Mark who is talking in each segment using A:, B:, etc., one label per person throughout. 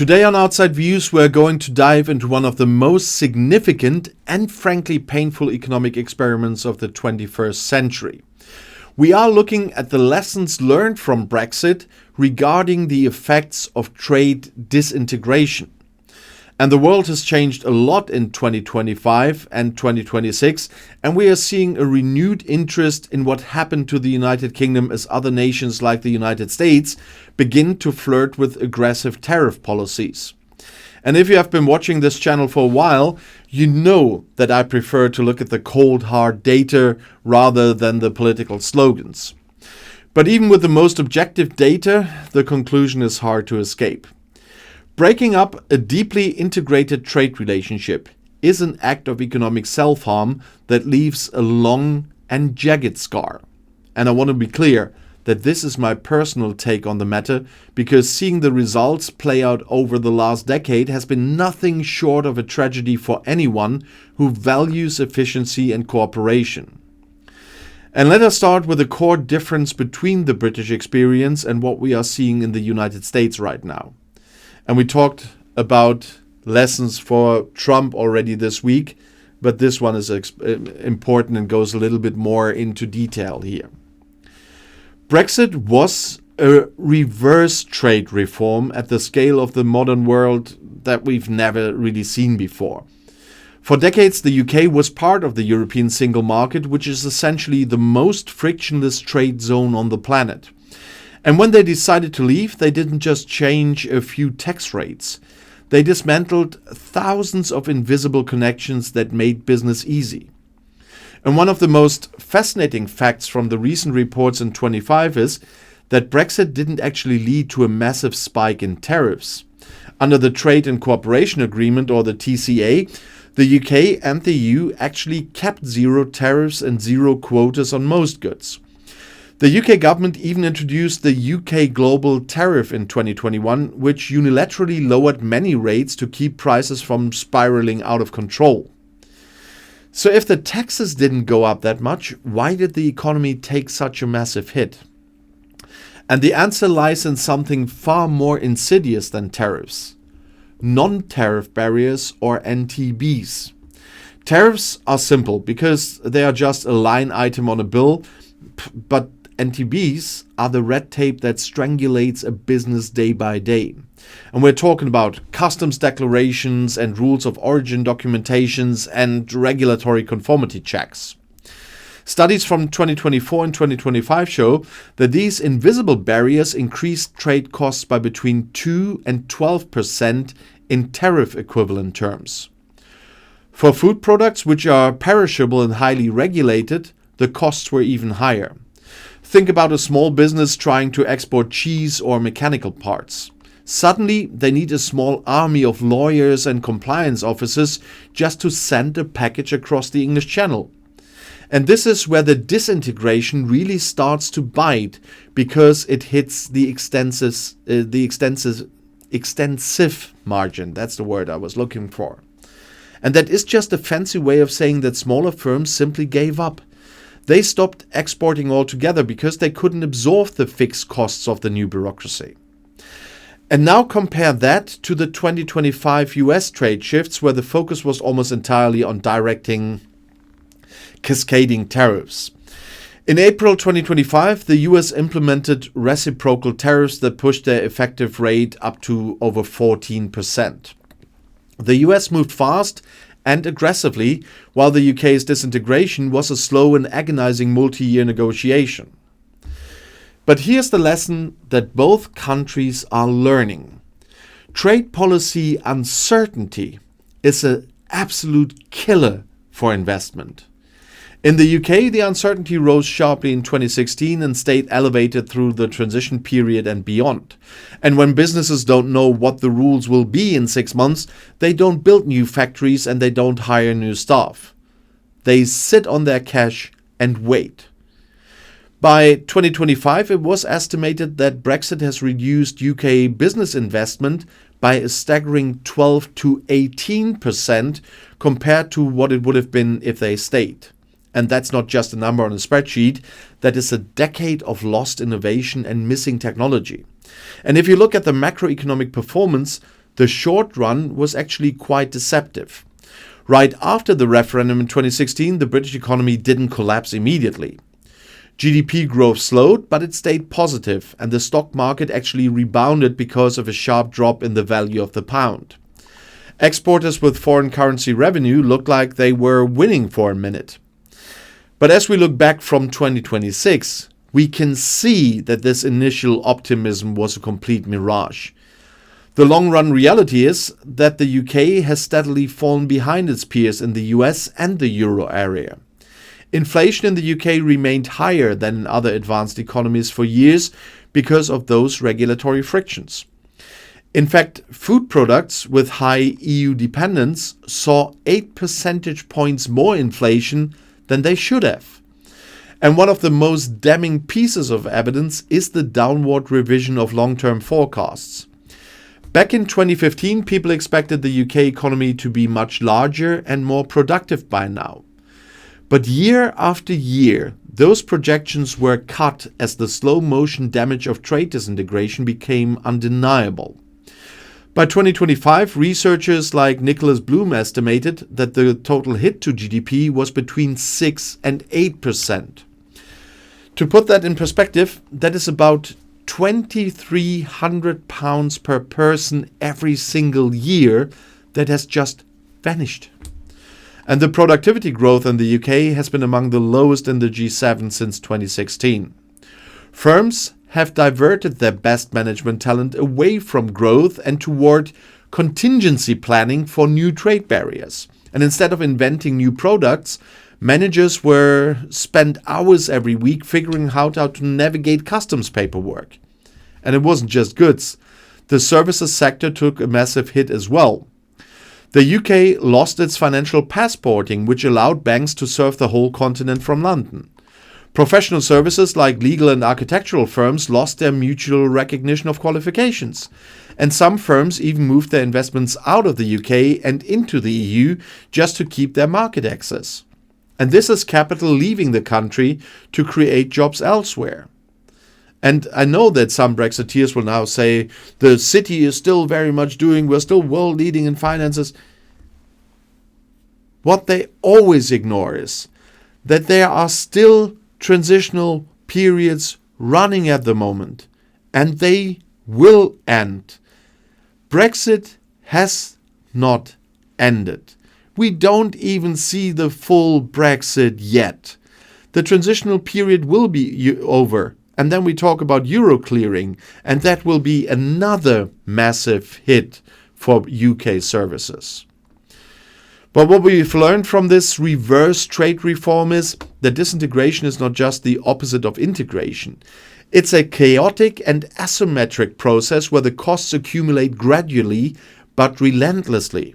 A: Today on Outside Views, we're going to dive into one of the most significant and frankly painful economic experiments of the 21st century. We are looking at the lessons learned from Brexit regarding the effects of trade disintegration. And the world has changed a lot in 2025 and 2026, and we are seeing a renewed interest in what happened to the United Kingdom as other nations like the United States begin to flirt with aggressive tariff policies. And if you have been watching this channel for a while, you know that I prefer to look at the cold, hard data rather than the political slogans. But even with the most objective data, the conclusion is hard to escape. Breaking up a deeply integrated trade relationship is an act of economic self-harm that leaves a long and jagged scar. And I want to be clear that this is my personal take on the matter, because seeing the results play out over the last decade has been nothing short of a tragedy for anyone who values efficiency and cooperation. And let us start with the core difference between the British experience and what we are seeing in the United States right now. And we talked about lessons for Trump already this week, but this one is important and goes a little bit more into detail here. Brexit was a reverse trade reform at the scale of the modern world that we've never really seen before. For decades, the UK was part of the European single market, which is essentially the most frictionless trade zone on the planet. And when they decided to leave, they didn't just change a few tax rates. They dismantled thousands of invisible connections that made business easy. And one of the most fascinating facts from the recent reports in 25 is that Brexit didn't actually lead to a massive spike in tariffs. Under the Trade and Cooperation Agreement, or the TCA, the UK and the EU actually kept zero tariffs and zero quotas on most goods. The UK government even introduced the UK Global Tariff in 2021, which unilaterally lowered many rates to keep prices from spiraling out of control. So if the taxes didn't go up that much, why did the economy take such a massive hit? And the answer lies in something far more insidious than tariffs: non-tariff barriers, or NTBs. Tariffs are simple because they are just a line item on a bill, but NTBs are the red tape that strangulates a business day by day. And we're talking about customs declarations and rules of origin documentations and regulatory conformity checks. Studies from 2024 and 2025 show that these invisible barriers increased trade costs by between 2 and 12% in tariff equivalent terms. For food products, which are perishable and highly regulated, the costs were even higher. Think about a small business trying to export cheese or mechanical parts. Suddenly, they need a small army of lawyers and compliance officers just to send a package across the English Channel. And this is where the disintegration really starts to bite, because it hits the extensive margin. That's the word I was looking for. And that is just a fancy way of saying that smaller firms simply gave up. They stopped exporting altogether because they couldn't absorb the fixed costs of the new bureaucracy. And now compare that to the 2025 US trade shifts, where the focus was almost entirely on directing cascading tariffs. In April 2025, the US implemented reciprocal tariffs that pushed their effective rate up to over 14%. The US moved fast and aggressively, while the UK's disintegration was a slow and agonizing multi-year negotiation. But here's the lesson that both countries are learning. Trade policy uncertainty is an absolute killer for investment. In the UK, the uncertainty rose sharply in 2016 and stayed elevated through the transition period and beyond. And when businesses don't know what the rules will be in 6 months, they don't build new factories and they don't hire new staff. They sit on their cash and wait. By 2025, it was estimated that Brexit has reduced UK business investment by a staggering 12 to 18% compared to what it would have been if they stayed. And that's not just a number on a spreadsheet. That is a decade of lost innovation and missing technology. And if you look at the macroeconomic performance, the short run was actually quite deceptive. Right after the referendum in 2016, the British economy didn't collapse immediately. GDP growth slowed, but it stayed positive, and the stock market actually rebounded because of a sharp drop in the value of the pound. Exporters with foreign currency revenue looked like they were winning for a minute. But as we look back from 2026, we can see that this initial optimism was a complete mirage. The long-run reality is that the UK has steadily fallen behind its peers in the US and the euro area. Inflation in the UK remained higher than in other advanced economies for years because of those regulatory frictions. In fact, food products with high EU dependence saw 8 percentage points more inflation than they should have. And one of the most damning pieces of evidence is the downward revision of long-term forecasts. Back in 2015, people expected the UK economy to be much larger and more productive by now. But year after year, those projections were cut as the slow-motion damage of trade disintegration became undeniable. By 2025, researchers like Nicholas Bloom estimated that the total hit to GDP was between 6 and 8%. To put that in perspective, that is about £2,300 per person every single year that has just vanished. And the productivity growth in the UK has been among the lowest in the G7 since 2016. Firms have diverted their best management talent away from growth and toward contingency planning for new trade barriers. And instead of inventing new products, managers were spent hours every week figuring out how to navigate customs paperwork. And it wasn't just goods. The services sector took a massive hit as well. The UK lost its financial passporting, which allowed banks to serve the whole continent from London. Professional services like legal and architectural firms lost their mutual recognition of qualifications. And some firms even moved their investments out of the UK and into the EU just to keep their market access. And this is capital leaving the country to create jobs elsewhere. And I know that some Brexiteers will now say the city is still very much we're still world leading in finances. What they always ignore is that there are still transitional periods running at the moment, and they will end. Brexit has not ended. We don't even see the full Brexit yet. The transitional period will be over, and then we talk about euro clearing, and that will be another massive hit for UK services. But what we've learned from this reverse trade reform is that disintegration is not just the opposite of integration. It's a chaotic and asymmetric process where the costs accumulate gradually but relentlessly.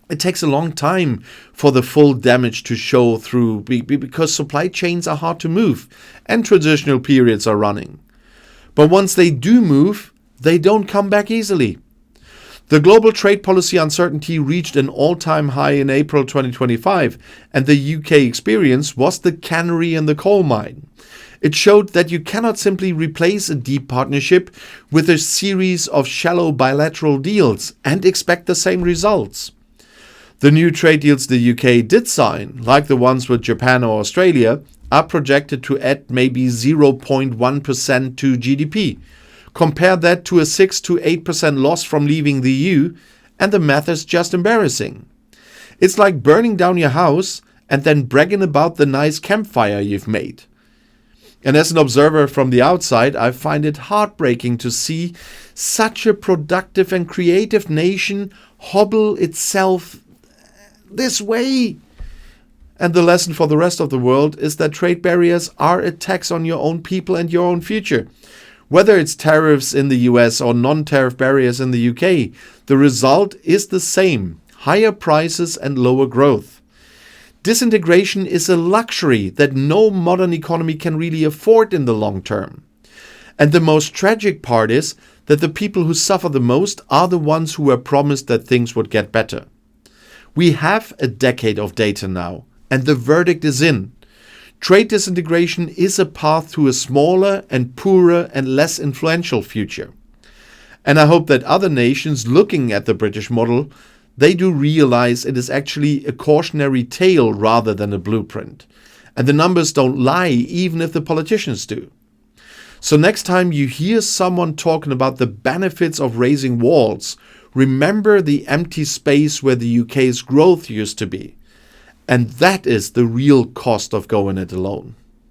A: It takes a long time for the full damage to show through because supply chains are hard to move and transitional periods are running. But once they do move, they don't come back easily. The global trade policy uncertainty reached an all-time high in April 2025, and the UK experience was the canary in the coal mine. It showed that you cannot simply replace a deep partnership with a series of shallow bilateral deals and expect the same results. The new trade deals the UK did sign, like the ones with Japan or Australia, are projected to add maybe 0.1% to GDP. Compare that to a 6 to 8% loss from leaving the EU, and the math is just embarrassing. It's like burning down your house and then bragging about the nice campfire you've made. And as an observer from the outside, I find it heartbreaking to see such a productive and creative nation hobble itself this way. And the lesson for the rest of the world is that trade barriers are a tax on your own people and your own future. Whether it's tariffs in the US or non-tariff barriers in the UK, the result is the same: higher prices and lower growth. Disintegration is a luxury that no modern economy can really afford in the long term. And the most tragic part is that the people who suffer the most are the ones who were promised that things would get better. We have a decade of data now, and the verdict is in. Trade disintegration is a path to a smaller and poorer and less influential future. And I hope that other nations looking at the British model, they do realize it is actually a cautionary tale rather than a blueprint. And the numbers don't lie, even if the politicians do. So next time you hear someone talking about the benefits of raising walls, remember the empty space where the UK's growth used to be. And that is the real cost of going it alone.